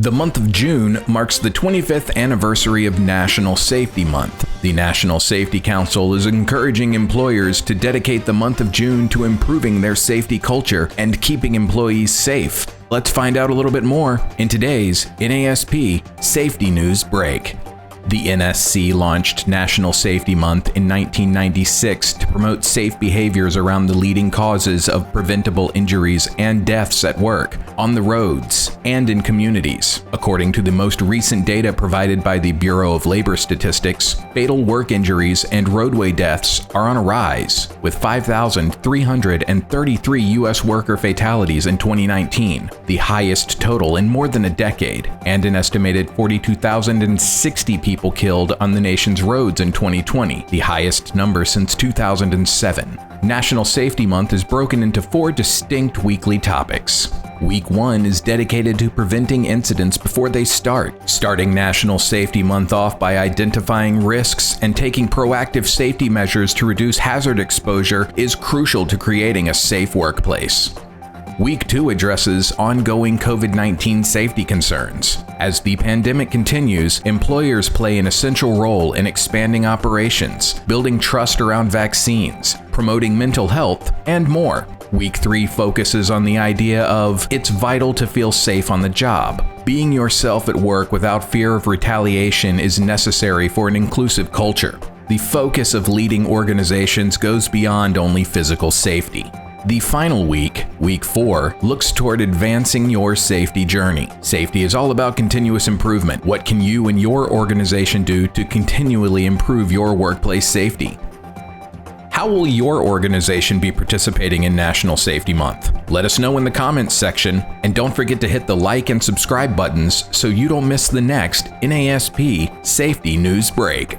The month of June marks the 25th anniversary of National Safety Month. The National Safety Council is encouraging employers to dedicate the month of June to improving their safety culture and keeping employees safe. Let's find out a little bit more in today's NASP Safety News Break. The NSC launched National Safety Month in 1996 to promote safe behaviors around the leading causes of preventable injuries and deaths at work, on the roads, and in communities. According to the most recent data provided by the Bureau of Labor Statistics, fatal work injuries and roadway deaths are on a rise, with 5,333 U.S. worker fatalities in 2019, the highest total in more than a decade, and an estimated 42,060 people killed on the nation's roads in 2020, the highest number since 2007. National Safety Month is broken into 4 distinct weekly topics. Week 1 is dedicated to preventing incidents before they start, starting National Safety Month off by identifying risks and taking proactive safety measures to reduce hazard exposure is crucial to creating a safe workplace. Week 2 addresses ongoing COVID-19 safety concerns. As the pandemic continues, employers play an essential role in expanding operations, building trust around vaccines, promoting mental health, and more. Week 3 focuses on the idea of it's vital to feel safe on the job. Being yourself at work without fear of retaliation is necessary for an inclusive culture. The focus of leading organizations goes beyond only physical safety. The final week, Week 4, looks toward advancing your safety journey. Safety is all about continuous improvement. What can you and your organization do to continually improve your workplace safety? How will your organization be participating in National Safety Month? Let us know in the comments section, and don't forget to hit the like and subscribe buttons so you don't miss the next NASP Safety News Break.